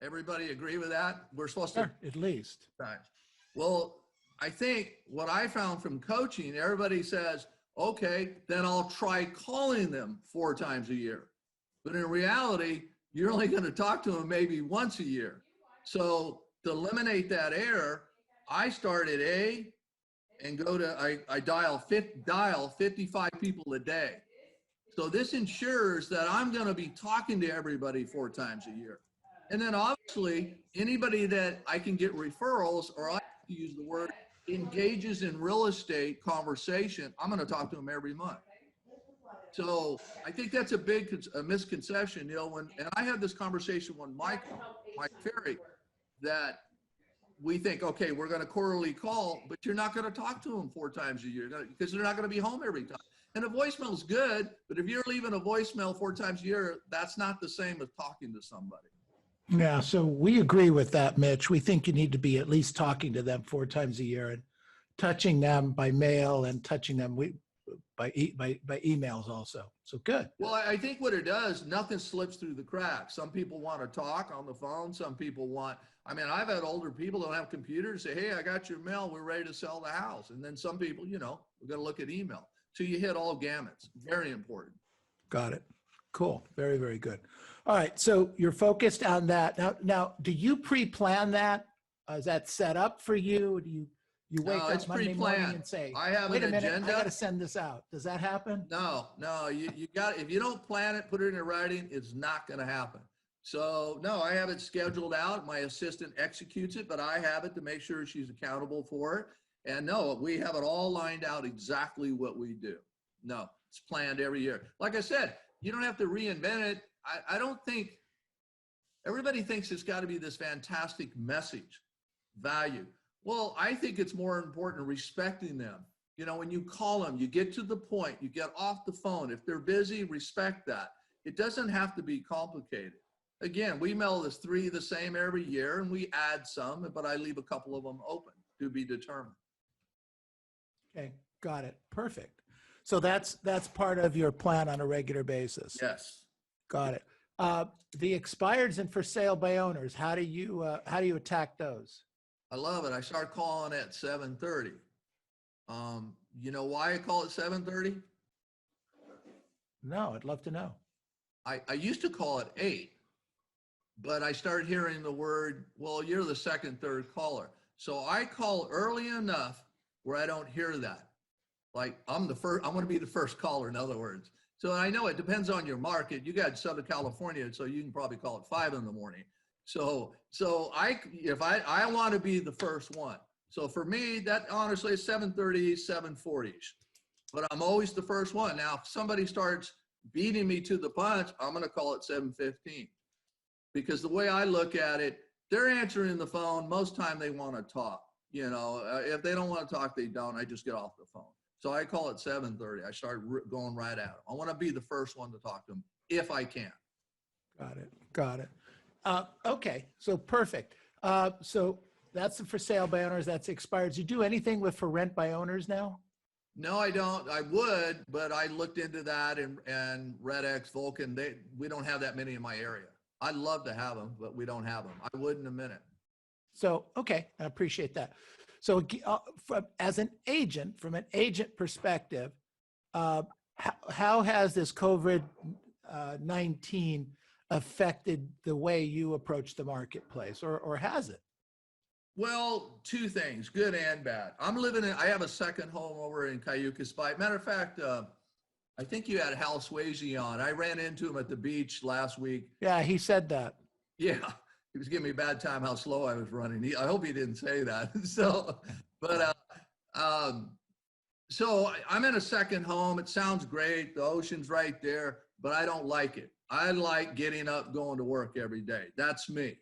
Everybody agree with that? We're supposed to. Sure, at least. Well, I think what I found from coaching, everybody says, okay, then I'll try calling them 4 times a year. But in reality, you're only going to talk to them maybe once a year. So to eliminate that error, I start at A and go to, I dial 55 people a day. So this ensures that I'm going to be talking to everybody 4 times a year. And then obviously anybody that I can get referrals, or I have to use the word, engages in real estate conversation, I'm going to talk to them every month. So I think that's a big misconception, you know, and I had this conversation with Mike Ferry, that we think, okay, we're going to quarterly call, but you're not going to talk to them 4 times a year because they're not going to be home every time. And a voicemail is good, but if you're leaving a voicemail 4 times a year, that's not the same as talking to somebody. Yeah, so we agree with that, Mitch. We think you need to be at least talking to them 4 times a year and touching them by mail and touching them by emails also. So good. Well, I think what it does, nothing slips through the cracks. Some people want to talk on the phone. Some people want, I mean, I've had older people don't have computers say, hey, I got your mail. We're ready to sell the house. And then some people, you know, we're going to look at email. So you hit all gamuts. Very important. Got it. Cool. Very, very good. All right. So you're focused on that. Now, do you pre-plan that? Is that set up for you? Do you wake up Monday morning and say, I have wait an a minute, agenda. I got to send this out. Does that happen? No, you got, if you don't plan it, put it in writing, it's not going to happen. So no, I have it scheduled out. My assistant executes it, but I have it to make sure she's accountable for it. And no, we have it all lined out exactly what we do. No, it's planned every year. Like I said, you don't have to reinvent it. I don't think, everybody thinks it's got to be this fantastic message, value. Well, I think it's more important respecting them. You know, when you call them, you get to the point, you get off the phone. If they're busy, respect that. It doesn't have to be complicated. Again, we mail this 3 the same every year and we add some, but I leave a couple of them open to be determined. Okay, got it. Perfect. So that's part of your plan on a regular basis. Yes. Got it. The expireds and for sale by owners, how do you attack those? I love it. I start calling at 7:30. You know why I call it 7:30? No, I'd love to know. I used to call it 8, but I started hearing the word, well, you're the second, third caller. So I call early enough where I don't hear that. Like I'm the first, I want to be the first caller, in other words. So I know it depends on your market. You got Southern California, so you can probably call it 5 in the morning. So if I want to be the first one. So for me, that honestly is 7:30, 7:40-ish. But I'm always the first one. Now, if somebody starts beating me to the punch, I'm going to call it 7:15. Because the way I look at it, they're answering the phone. Most time they want to talk. You know, if they don't want to talk, they don't. I just get off the phone. So I call it 7:30. I start going right at them. I want to be the first one to talk to them if I can. Got it. Got it. Okay. So perfect. So that's the for sale by owners. That's expired. Do you do anything with for rent by owners now? No, I don't. I would, but I looked into that and Red X, Vulcan, we don't have that many in my area. I'd love to have them, but we don't have them. I would in a minute. So, okay. I appreciate that. So as an agent, from an agent perspective, how has this COVID-19 affected the way you approach the marketplace, or has it? Well, 2 things, good and bad. I have a second home over in Cayuga Spike. Matter of fact, I think you had Hal Swayze on. I ran into him at the beach last week. Yeah, he said that. Yeah, he was giving me a bad time how slow I was running. I hope he didn't say that. So I'm in a second home. It sounds great. The ocean's right there, but I don't like it. I like getting up, going to work every day. That's me.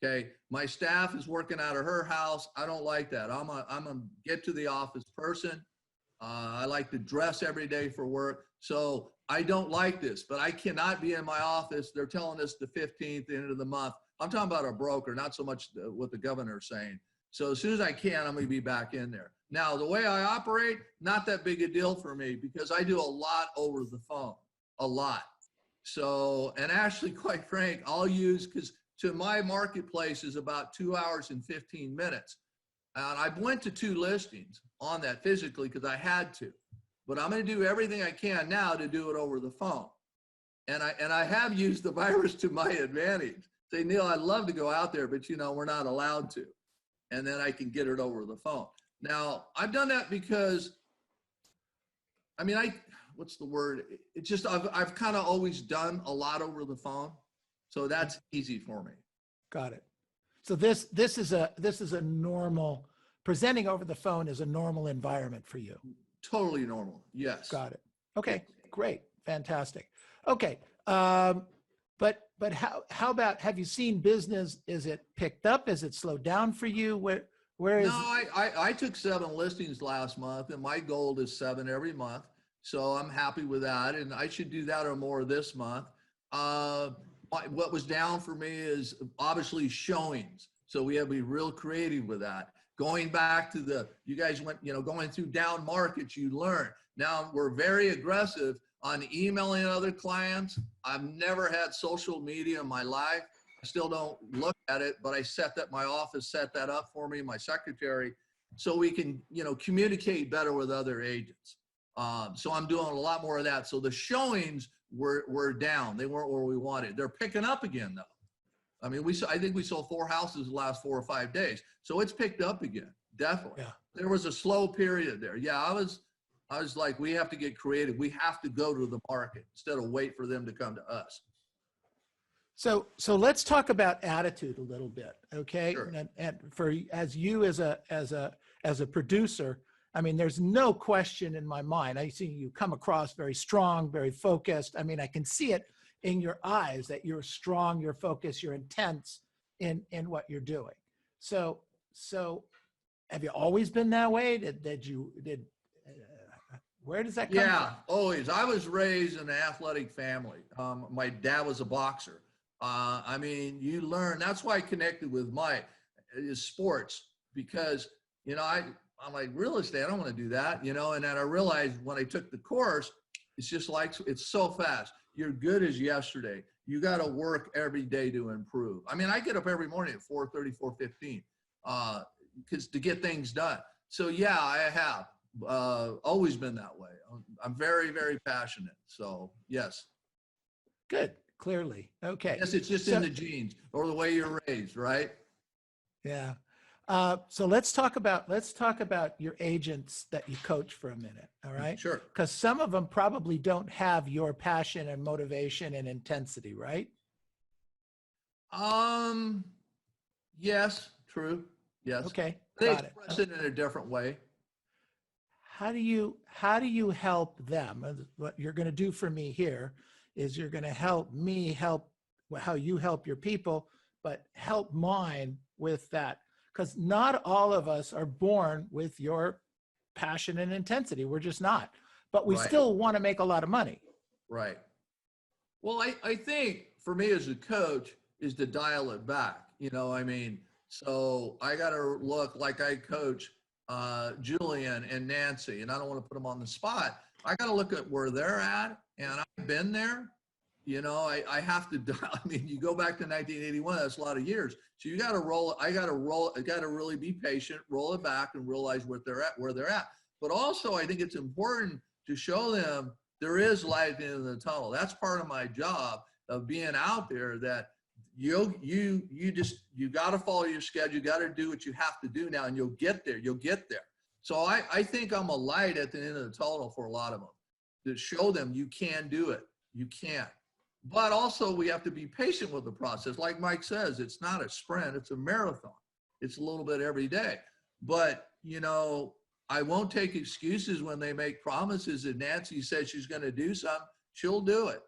Okay. My staff is working out of her house. I don't like that. I'm a get to the office person. I like to dress every day for work. So I don't like this, but I cannot be in my office. They're telling us the 15th, the end of the month. I'm talking about a broker, not so much what the governor's saying. So as soon as I can, I'm going to be back in there. Now, the way I operate, not that big a deal for me because I do a lot over the phone, a lot. So, and actually, quite frank, I'll use, because to my marketplace is about 2 hours and 15 minutes. And I went to 2 listings on that physically because I had to, but I'm going to do everything I can now to do it over the phone. And I have used the virus to my advantage. Say, Neil, I'd love to go out there, but we're not allowed to. And then I can get it over the phone. Now, I've done that because, what's the word? It's just, I've kind of always done a lot over the phone. So that's easy for me. Got it. So this is a normal, presenting over the phone is a normal environment for you. Totally normal. Yes. Got it. Okay, great. Fantastic. Okay. But how about, have you seen business? Is it picked up? Is it slowed down for you? Where is? No, I took 7 listings last month, and my goal is 7 every month. So I'm happy with that. And I should do that or more this month. What was down for me is obviously showings. So we have to be real creative with that. Going back to you guys went, going through down markets, you learn. Now we're very aggressive on emailing other clients. I've never had social media in my life. I still don't look at it, but my office set that up for me, my secretary, so we can, communicate better with other agents. So I'm doing a lot more of that. So the showings were down. They weren't where we wanted. They're picking up again though. I think we sold 4 houses the last 4 or 5 days. So it's picked up again. Definitely. Yeah. There was a slow period there. Yeah. I was like, we have to get creative. We have to go to the market instead of wait for them to come to us. So let's talk about attitude a little bit. Okay. Sure. And for, as a producer, there's no question in my mind. I see you come across very strong, very focused. I can see it in your eyes that you're strong, you're focused, you're intense in what you're doing. So have you always been that way? Where does that come from? Yeah, always. I was raised in an athletic family. My dad was a boxer. You learn. That's why I connected with Mike, is sports, because, I'm like, real estate, I don't want to do that, and then I realized when I took the course, it's just like, it's so fast. You're good as yesterday. You got to work every day to improve. I get up every morning at 4:30, 4:15, because to get things done. So yeah, I have always been that way. I'm very, very passionate. So yes. Good. Clearly. Okay. Yes, it's just in the genes or the way you're raised, right? Yeah. So let's talk about your agents that you coach for a minute. All right. Sure. Because some of them probably don't have your passion and motivation and intensity, right? Yes, true. Yes. Okay. They express it in a different way. How do you help them? What you're going to do for me here is you're going to help me help how you help your people, but help mine with that. Because not all of us are born with your passion and intensity. We're just not. But we still want to make a lot of money. Right. Well, I think for me as a coach is to dial it back. So I got to look like I coach Julian and Nancy, and I don't want to put them on the spot. I got to look at where they're at, and I've been there. I have to, you go back to 1981, that's a lot of years. So you got to roll, I got to really be patient, roll it back and realize where they're at. But also I think it's important to show them there is light at the end of the tunnel. That's part of my job of being out there, that you got to follow your schedule. You got to do what you have to do now, and you'll get there. So I think I'm a light at the end of the tunnel for a lot of them, to show them you can do it. You can. But also we have to be patient with the process. Like Mike says, it's not a sprint, it's a marathon. It's a little bit every day. But, I won't take excuses when they make promises that Nancy says she's going to do something. She'll do it.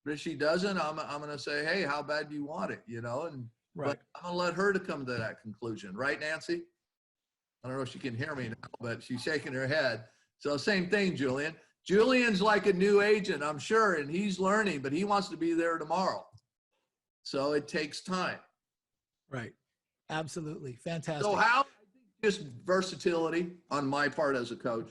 But if she doesn't, I'm going to say, hey, how bad do you want it? And but I'm going to let her to come to that conclusion. Right, Nancy? I don't know if she can hear me now, but she's shaking her head. So same thing, Julian. Julian's like a new agent, I'm sure, and he's learning, but he wants to be there tomorrow. So it takes time. Right. Absolutely. Fantastic. So how? Just versatility on my part as a coach.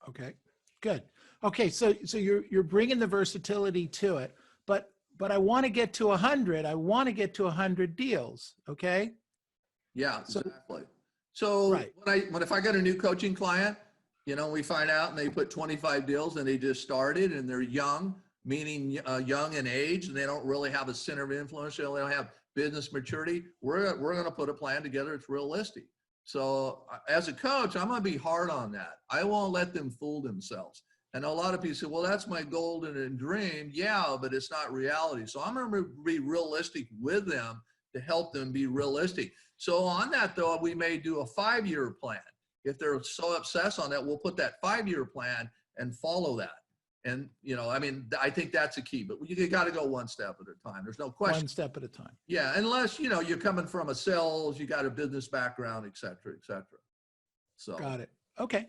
Okay, good. Okay, so you're bringing the versatility to it, but but I want to get to 100. I want to get to 100 deals. Okay. Yeah, So, exactly. So right. if I get a new coaching client, we find out and they put 25 deals and they just started and they're young, meaning young in age, and they don't really have a center of influence. They don't have business maturity. We're going to put a plan together. It's realistic. So as a coach, I'm going to be hard on that. I won't let them fool themselves. And a lot of people say, well, that's my golden dream. Yeah, but it's not reality. So I'm going to be realistic with them to help them be realistic. So on that, though, we may do a 5-year plan. If they're so obsessed on that, we'll put that 5-year plan and follow that. And, I think that's a key, but you got to go one step at a time. There's no question. One step at a time. Yeah. Unless, you're coming from a sales, you got a business background, et cetera, et cetera. So. Got it. Okay.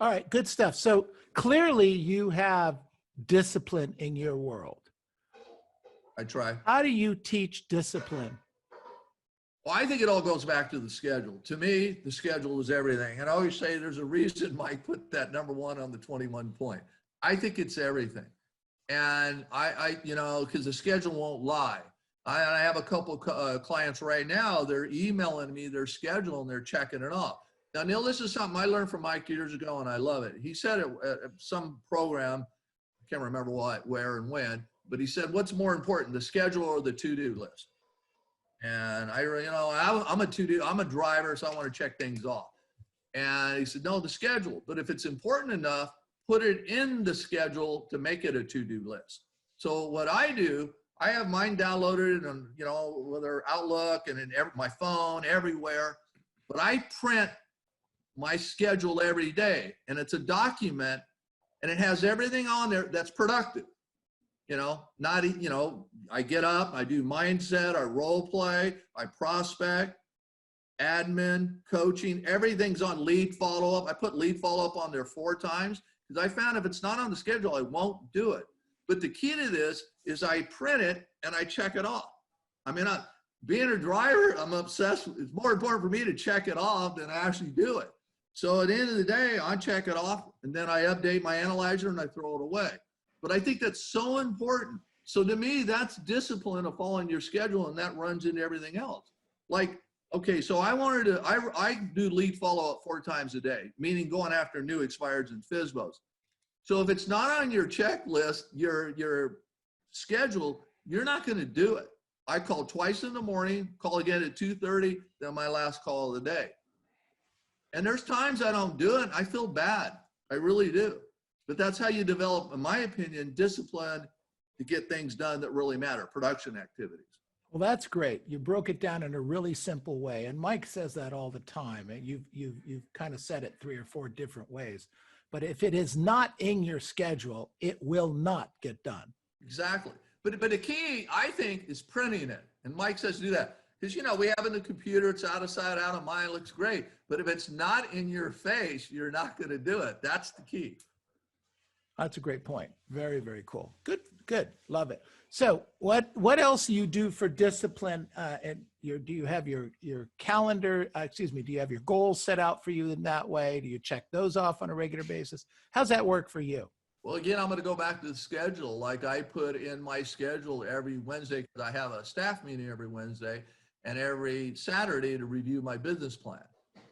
All right. Good stuff. So clearly you have discipline in your world. I try. How do you teach discipline? Well, I think it all goes back to the schedule. To me, the schedule is everything. And I always say there's a reason Mike put that number 1 on the 21 point. I think it's everything. And because the schedule won't lie. I have a couple clients right now, they're emailing me their schedule and they're checking it off. Now, Neil, this is something I learned from Mike years ago and I love it. He said it at some program, I can't remember what, where and when, but he said, what's more important, the schedule or the to-do list? And I'm a driver, so I want to check things off. And he said, no, the schedule. But if it's important enough, put it in the schedule to make it a to-do list. So what I do, I have mine downloaded and, whether Outlook and in my phone, everywhere. But I print my schedule every day. And it's a document and it has everything on there that's productive. I get up, I do mindset, I role play, I prospect, admin, coaching, everything's on lead follow-up. I put lead follow-up on there 4 times because I found if it's not on the schedule, I won't do it. But the key to this is I print it and I check it off. Being a driver, I'm obsessed. It's more important for me to check it off than actually do it. So at the end of the day, I check it off and then I update my analyzer and I throw it away. But I think that's so important. So to me, that's discipline of following your schedule, and that runs into everything else. Like, okay, so I do lead follow-up 4 times a day, meaning going after new expireds and FSBOs. So if it's not on your checklist, your schedule, you're not going to do it. I call twice in the morning, call again at 2:30, then my last call of the day. And there's times I don't do it. I feel bad. I really do. But that's how you develop, in my opinion, discipline to get things done that really matter, production activities. Well, that's great. You broke it down in a really simple way. And Mike says that all the time. And you've kind of said it 3 or 4 different ways. But if it is not in your schedule, it will not get done. Exactly. But the key, I think, is printing it. And Mike says do that. Because, we have in the computer, it's out of sight, out of mind, looks great. But if it's not in your face, you're not going to do it. That's the key. That's a great point. Very, very cool. Good, good. Love it. So what else do you do for discipline? Do you have your calendar, do you have your goals set out for you in that way? Do you check those off on a regular basis? How's that work for you? Well, again, I'm going to go back to the schedule. Like I put in my schedule every Wednesday, because I have a staff meeting every Wednesday and every Saturday to review my business plan.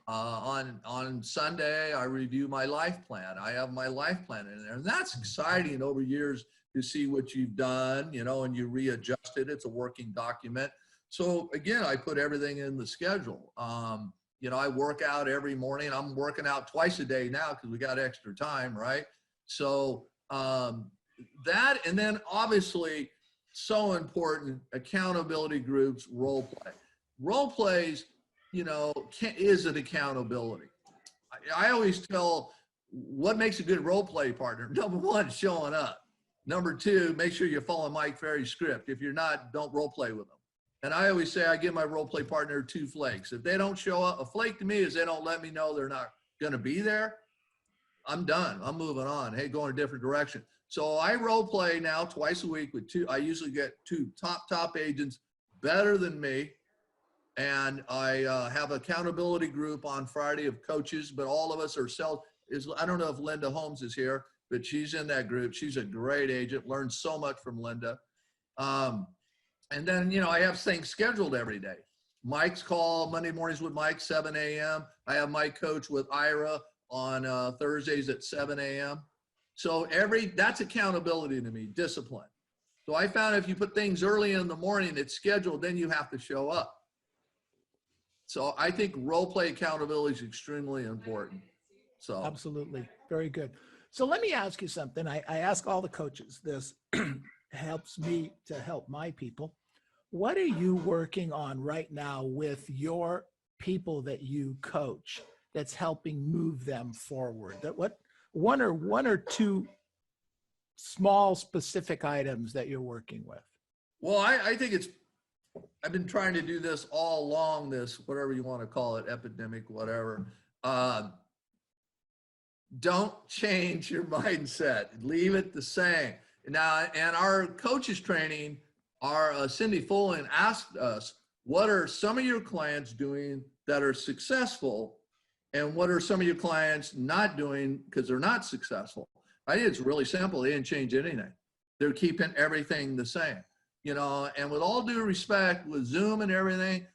On Sunday, I review my life plan. I have my life plan in there. And that's exciting over years to see what you've done, and you readjust it. It's a working document. So again, I put everything in the schedule. I work out every morning. I'm working out twice a day now because we got extra time, right? So that, and then obviously so important, accountability groups, role play. Role plays, is an accountability. I always tell what makes a good role play partner. Number 1, showing up. Number 2, make sure you're following Mike Ferry's script. If you're not, don't role play with them. And I always say I give my role play partner 2 flakes. If they don't show up, a flake to me is they don't let me know they're not going to be there. I'm done. I'm moving on. Hey, going a different direction. So I role play now twice a week with 2. I usually get 2 top agents better than me. And I have accountability group on Friday of coaches, but all of us are I don't know if Linda Holmes is here, but she's in that group. She's a great agent, learned so much from Linda. And then, you know, I have things scheduled every day. Mike's call Monday mornings with Mike, 7 a.m. I have my coach with Ira on Thursdays at 7 a.m. So that's accountability to me, discipline. So I found if you put things early in the morning, it's scheduled, then you have to show up. So I think role play accountability is extremely important. So Absolutely. Very good. So let me ask you something. I ask all the coaches this, helps me to help my people. What are you working on right now with your people that you coach that's helping move them forward? That what one or two small specific items that you're working with? Well, I think I've been trying to do this all along, this, whatever you want to call it, epidemic, whatever. Don't change your mindset. Leave it the same. Now, and our coaches training, our Cindy Folin asked us, what are some of your clients doing that are successful? And what are some of your clients not doing because they're not successful? I think it's really simple. They didn't change anything. They're keeping everything the same. You know, and with all due respect, with Zoom and everything,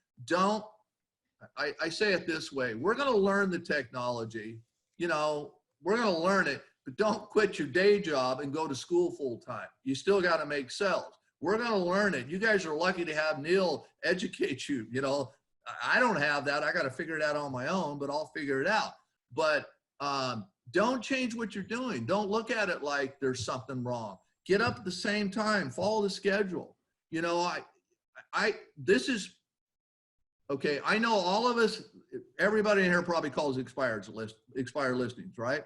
I say it this way, we're going to learn the technology, you know, we're going to learn it, but don't quit your day job and go to school full time. You still got to make sales. We're going to learn it. You guys are lucky to have Neil educate you. You know, I don't have that. I got to figure it out on my own, but I'll figure it out. But don't change what you're doing. Don't look at it like there's something wrong. Get up at the same time, follow the schedule. You know, this is, okay, I know all of us, everybody in here probably calls expired listings, right?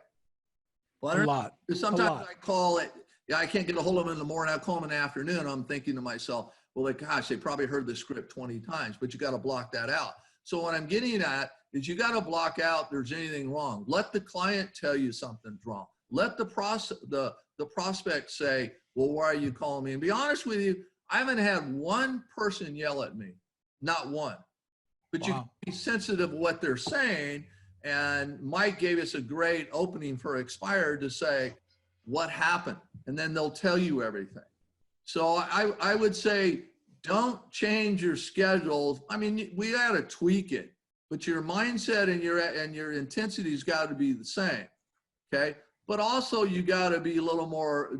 Well, A lot. Sometimes I call it, yeah, I can't get a hold of them in the morning, I call them in the afternoon. I'm thinking to myself, well, like, gosh, they probably heard the script 20 times, but you got to block that out. So what I'm getting at is you got to block out there's anything wrong. Let the client tell you something's wrong. Let the prospect say, well, why are you calling me? And be honest with you, I haven't had one person yell at me, not one. But wow. You can be sensitive to what they're saying. And Mike gave us a great opening for expired to say, what happened? And then they'll tell you everything. So I would say, don't change your schedules. I mean, we got to tweak it, but your mindset and your intensity's got to be the same. Okay. But also you got to be a little more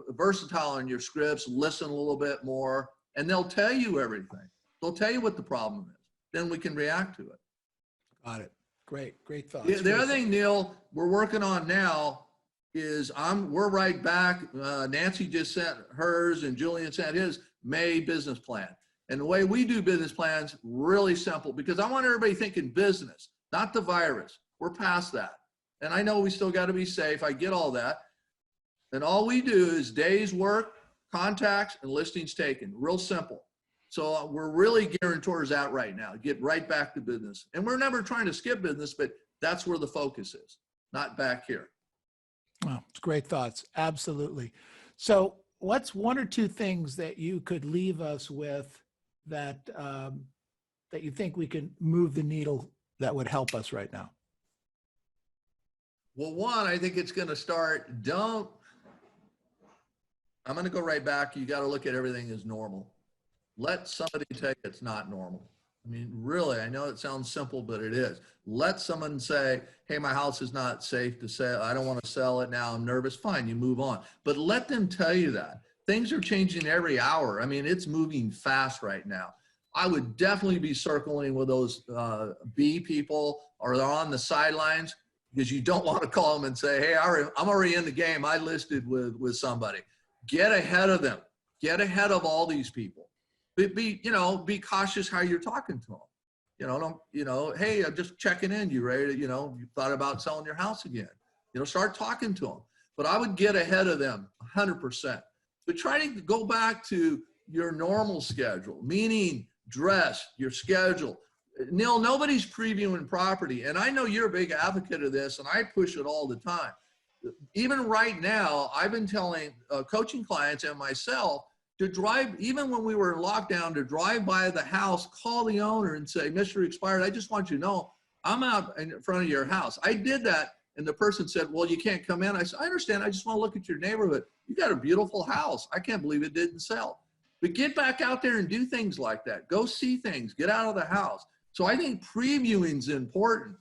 versatile in your scripts, listen a little bit more, and they'll tell you everything. They'll tell you what the problem is. Then we can react to it. Got it. Great thoughts. The other thing, Neil, we're working on now is we're right back. Nancy just sent hers and Julian sent his May business plan. And the way we do business plans, really simple, because I want everybody thinking business, not the virus. We're past that. And I know we still got to be safe. I get all that. And all we do is days work, contacts, and listings taken. Real simple. So we're really gearing towards that right now. Get right back to business. And we're never trying to skip business, but that's where the focus is, not back here. Oh, it's great thoughts. Absolutely. So what's one or two things that you could leave us with that that you think we can move the needle that would help us right now? Well, one, I think it's going to start, I'm going to go right back. You got to look at everything as normal. Let somebody tell you it's not normal. I mean, really, I know it sounds simple, but it is. Let someone say, hey, my house is not safe to sell. I don't want to sell it now. I'm nervous. Fine, you move on. But let them tell you that. Things are changing every hour. I mean, it's moving fast right now. I would definitely be circling with those B people or they're on the sidelines, because you don't want to call them and say, hey, I'm already in the game. I listed with somebody. Get ahead of them. Get ahead of all these people. Be cautious how you're talking to them. Hey, I'm just checking in. You ready to, you thought about selling your house again. Start talking to them. But I would get ahead of them 100%. But try to go back to your normal schedule, meaning dress, your schedule. Neil, nobody's previewing property. And I know you're a big advocate of this, and I push it all the time. Even right now, I've been telling coaching clients and myself to drive, even when we were in lockdown, to drive by the house, call the owner and say, Mr. Expired, I just want you to know, I'm out in front of your house. I did that. And the person said, well, you can't come in. I said, I understand. I just want to look at your neighborhood. You got a beautiful house. I can't believe it didn't sell. But get back out there and do things like that. Go see things, get out of the house. So I think previewing is important.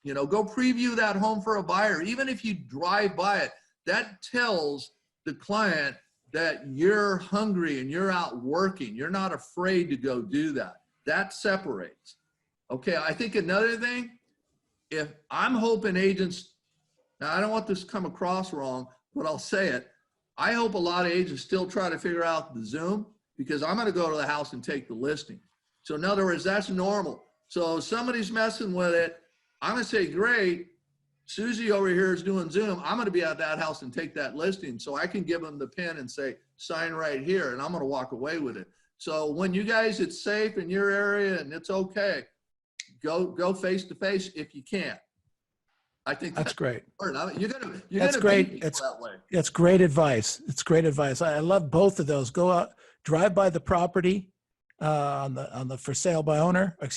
You know, go preview that home for a buyer. Even if you drive by it, that tells the client that you're hungry and you're out working. You're not afraid to go do that. That separates. Okay, I think another thing, if I'm hoping agents, now I don't want this to come across wrong, but I'll say it. I hope a lot of agents still try to figure out the Zoom, because I'm going to go to the house and take the listing. So in other words, that's normal. So if somebody's messing with it, I'm going to say, great, Susie over here is doing Zoom. I'm going to be at that house and take that listing. So I can give them the pen and say, sign right here, and I'm going to walk away with it. So when you guys, it's safe in your area and it's okay, go face to face if you can. I think That's great. You're That's great. It's great advice. It's great advice. I love both of those. Go out, drive by the property on the for sale by owner, with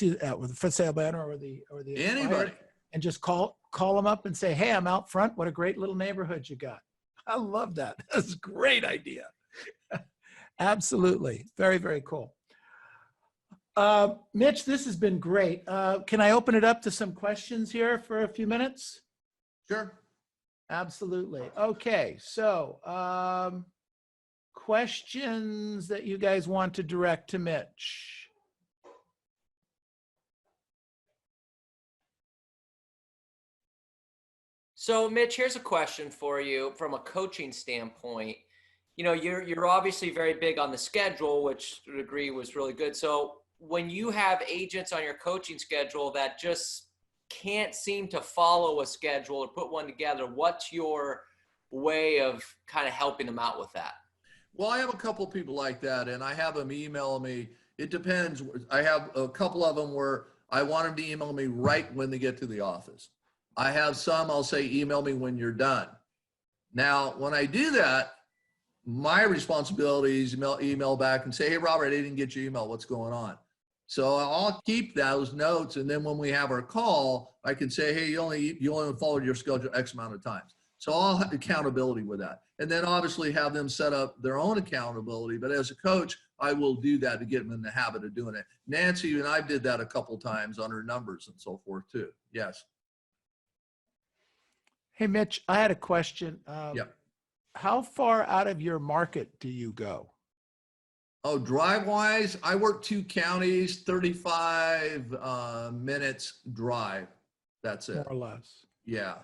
the for sale by owner or the anybody, and just call them up and say, hey, I'm out front. What a great little neighborhood you got. I love that. That's a great idea. Absolutely. Very, very cool. Mitch, this has been great. Can I open it up to some questions here for a few minutes? Sure. Absolutely. Okay. So, questions that you guys want to direct to Mitch? So Mitch, here's a question for you from a coaching standpoint. You know, you're obviously very big on the schedule, which to a degree was really good. So when you have agents on your coaching schedule that just can't seem to follow a schedule or put one together, what's your way of kind of helping them out with that? Well, I have a couple people like that, and I have them email me. It depends. I have a couple of them where I want them to email me right when they get to the office. I have some, I'll say, email me when you're done. Now, when I do that, my responsibility is email back and say, hey, Robert, I didn't get your email. What's going on? So I'll keep those notes. And then when we have our call, I can say, hey, you only followed your schedule X amount of times. So I'll have accountability with that. And then obviously have them set up their own accountability. But as a coach, I will do that to get them in the habit of doing it. Nancy and I did that a couple times on her numbers and so forth too. Yes. Hey, Mitch, I had a question. Yep. How far out of your market do you go? Oh, drive-wise, I work 2 counties, 35 minutes drive. That's it. More or less. Yeah.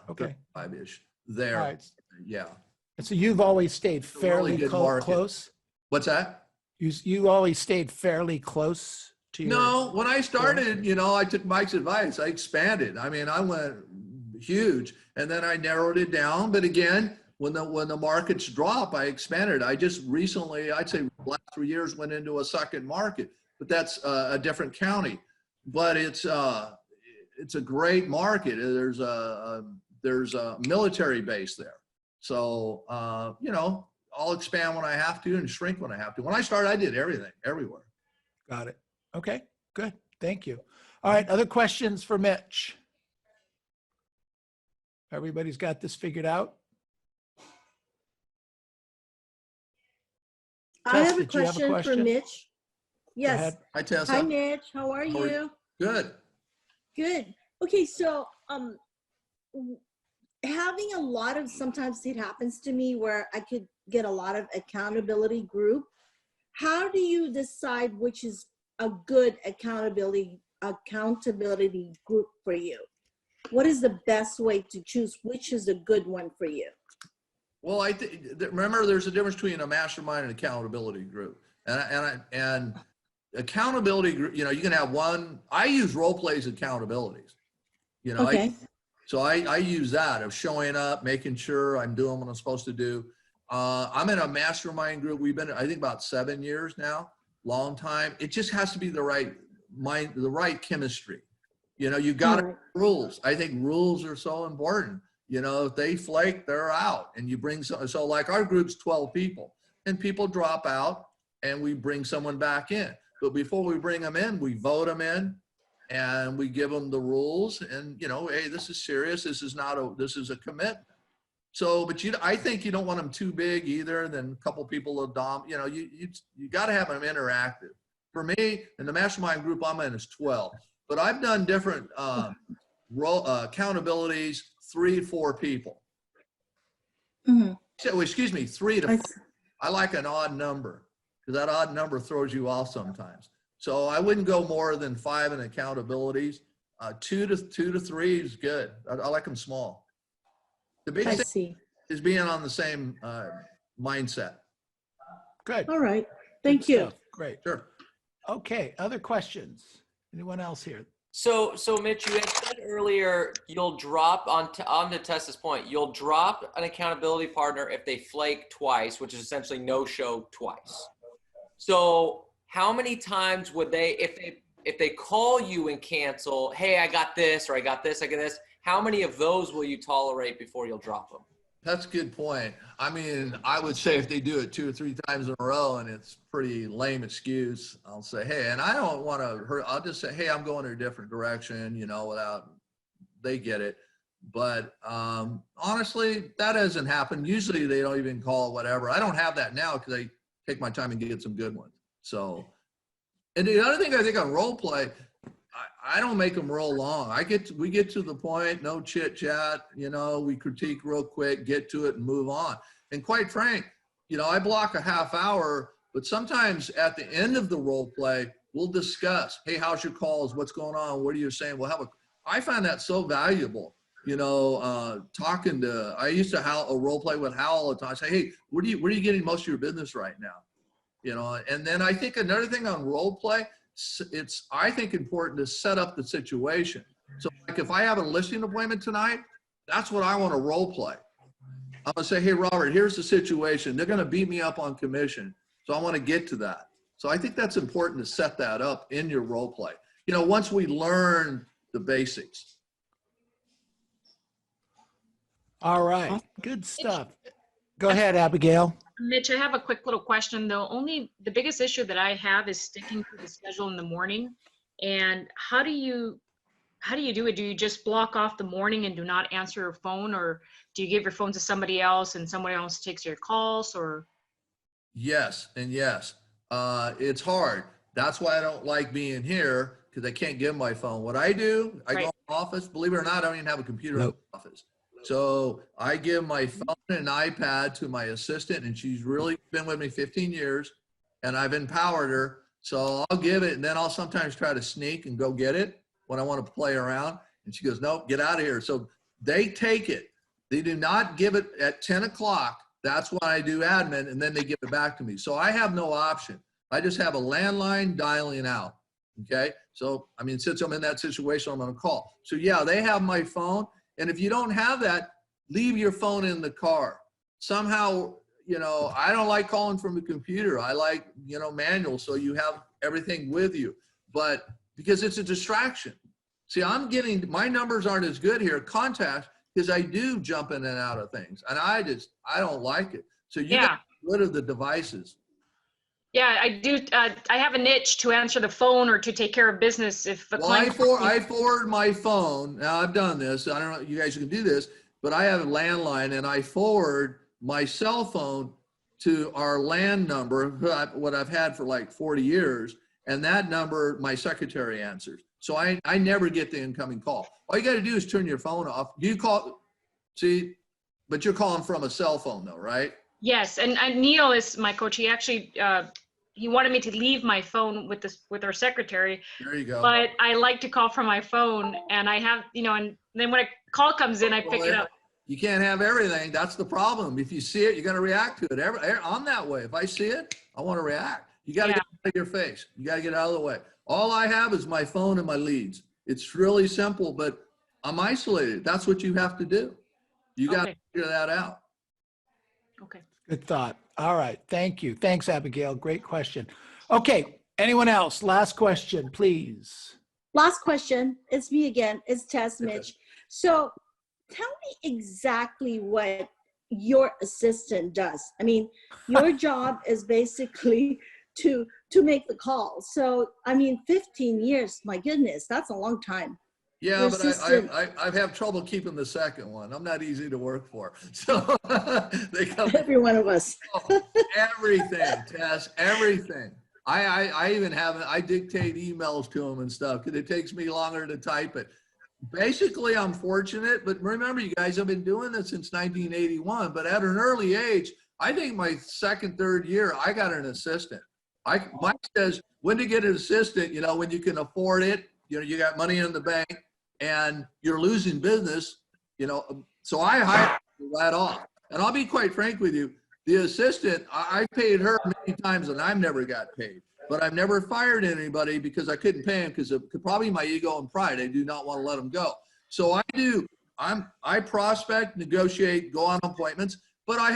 Okay. 5-ish there. All right. Yeah. And so you've always stayed fairly close? What's that? You always stayed fairly close to your... No, when I started, I took Mike's advice. I expanded. I mean, I went huge, and then I narrowed it down. But again, when the markets drop, I expanded. I just recently, I'd say the last 3 years, went into a second market, but that's a different county. But it's a great market. There's a military base there. So, I'll expand when I have to and shrink when I have to. When I started, I did everything, everywhere. Got it. Okay, good. Thank you. All right, other questions for Mitch? Everybody's got this figured out? I have a Tess, did you have a question for question? Mitch. Go Yes. ahead. Hi, Tessa. Hi, Mitch. How are How are you? Good. Good. Okay, so having a lot of, sometimes it happens to me where I could get a lot of accountability group. How do you decide which is a good accountability group for you? What is the best way to choose which is a good one for you? Well, remember, there's a difference between a mastermind and accountability group. And accountability group, you can have one. I use role plays accountabilities. Okay. So I use that of showing up, making sure I'm doing what I'm supposed to do. I'm in a mastermind group. We've been, I think, about 7 years now, long time. It just has to be the right mind, the right chemistry. You got to rules. I think rules are so important. If they flake, they're out. And you bring so like our group's 12 people, and people drop out, and we bring someone back in. But before we bring them in, we vote them in, and we give them the rules. And hey, this is serious. This is a commitment. So, but I think you don't want them too big either. Then a couple people will you got to have them interactive. For me, in the mastermind group I'm in is 12, but I've done different accountabilities, 3 to 4 people. Mhm. So, excuse me, 3 to 4. I like an odd number because that odd number throws you off sometimes. So I wouldn't go more than 5 in accountabilities. 2 to 3 is good. I like them small. The I biggest thing see. is being on the same mindset. Good. All right. Good Thank you. stuff. Great. Sure. Okay. Other questions? Anyone else here? So Mitch, you had said earlier you'll drop on to Tessa's point. You'll drop an accountability partner if they flake twice, which is essentially no show twice. So how many times would they, if they call you and cancel, hey, I got this, or I got this, I got this, how many of those will you tolerate before you'll drop them? That's a good point. I mean, I would say if they do it 2 or 3 times in a row and it's pretty lame excuse, I'll say, hey, and I don't want to hurt. I'll just say, hey, I'm going in a different direction, without they get it. But honestly, that hasn't happened. Usually they don't even call whatever. I don't have that now because I take my time and get some good ones. So, and the other thing I think on role play, I don't make them real long. We get to the point, no chit chat, we critique real quick, get to it and move on. And quite frank, I block a half hour, but sometimes at the end of the role play, we'll discuss, hey, how's your calls? What's going on? What are you saying? I find that so valuable, talking to, I used to role play with Hal all the time. I say, hey, where are you getting most of your business right now? And then I think another thing on role play, it's, I think, important to set up the situation. So like if I have a listing appointment tonight, that's what I want to role play. I'm going to say, hey, Robert, here's the situation. They're going to beat me up on commission. So I want to get to that. So I think that's important to set that up in your role play. Once we learn the basics. All right. Good stuff. Go ahead, Abigail. Mitch, I have a quick little question though. The biggest issue that I have is sticking to the schedule in the morning. And how do you do it? Do you just block off the morning and do not answer your phone, or do you give your phone to somebody else and somebody else takes your calls, or? Yes, and yes. It's hard. That's why I don't like being here, because I can't give my phone. What I do, I go in the office. Believe it or not, I don't even have a computer in the office. So I give my phone and iPad to my assistant, and she's really been with me 15 years, and I've empowered her. So I'll give it, and then I'll sometimes try to sneak and go get it when I want to play around. And she goes, nope, get out of here. So they take it. They do not give it at 10 o'clock. That's when I do admin, and then they give it back to me. So I have no option. I just have a landline dialing out. Okay. So, I mean, since I'm in that situation, I'm going to call. So yeah, they have my phone. And if you don't have that, leave your phone in the car. Somehow, I don't like calling from the computer. I like, manual. So you have everything with you, but because it's a distraction. See, my numbers aren't as good here, contact, because I do jump in and out of things, and I don't like it. So you got to get rid of the devices. Yeah, I do. I have a niche to answer the phone or to take care of business. If a client I forward my phone. Now I've done this. I don't know if you guys can do this, but I have a landline, and I forward my cell phone to our land number, what I've had for like 40 years. And that number, my secretary answers. So I never get the incoming call. All you got to do is turn your phone off. You call, see, but you're calling from a cell phone though, right? Yes, and Neil is my coach. He actually, he wanted me to leave my phone with our secretary. There you go. But I like to call from my phone, and I have, and then when a call comes in, I pick it up. You can't have everything. That's the problem. If you see it, you're going to react to it. I'm that way. If I see it, I want to react. You got to get out of your face. You got to get out of the way. All I have is my phone and my leads. It's really simple, but I'm isolated. That's what you have to do. You got to figure that out. Okay. Good thought. All right. Thank you. Thanks, Abigail. Great question. Okay. Anyone else? Last question, please. Last question. It's me again. It's Tess, Mitch. So tell me exactly what your assistant does. I mean, your job is basically to make the calls. So, I mean, 15 years, my goodness, that's a long time. Yeah, Your but assistant. I've had trouble keeping the second one. I'm not easy to work for. So they come Every one of us. everything, Tess, everything. I even have, I dictate emails to them and stuff because it takes me longer to type it. Basically, I'm fortunate, but remember, you guys have been doing this since 1981, but at an early age, I think my second, third year, I got an assistant. Mike says, when to get an assistant, when you can afford it, you got money in the bank and you're losing business, so I hired that off. And I'll be quite frank with you, the assistant, I paid her many times and I've never got paid. But I've never fired anybody because I couldn't pay them because of probably my ego and pride. I do not want to let them go. So I prospect, negotiate, go on appointments, but I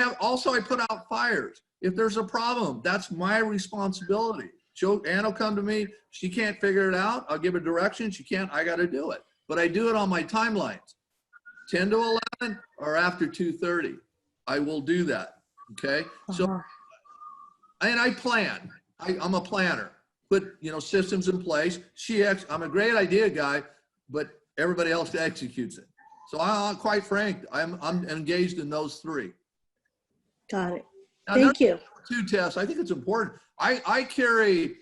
put out fires. If there's a problem, that's my responsibility. Ann will come to me. She can't figure it out. I'll give her direction. She can't, I got to do it. But I do it on my timelines, 10 to 11 or after 2:30. I will do that. Okay. So, and I plan. I'm a planner. Put systems in place. I'm a great idea guy, but everybody else executes it. So I'm quite frank. I'm engaged in those three. Got it. Now, Thank you. Two tests. I think it's important. I carry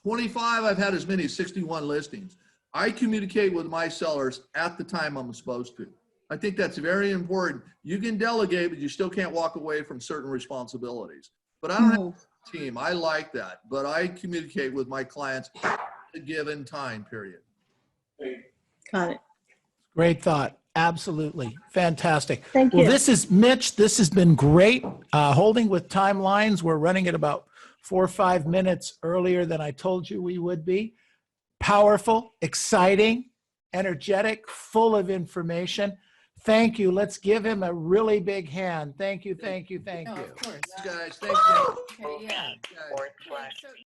25. I've had as many as 61 listings. I communicate with my sellers at the time I'm supposed to. I think that's very important. You can delegate, but you still can't walk away from certain responsibilities. But I don't have a team. I like that. But I communicate with my clients at a given time period. Got it. Great thought. Absolutely. Fantastic. Thank Well, you. this is Mitch. This has been great. Holding with timelines. We're running at about 4 or 5 minutes earlier than I told you we would be. Powerful, exciting, energetic, full of information. Thank you. Let's give him a really big hand. Thank you, thank you, thank No, you. of course. Guys, thank you. Okay, yeah. Guys. Okay, so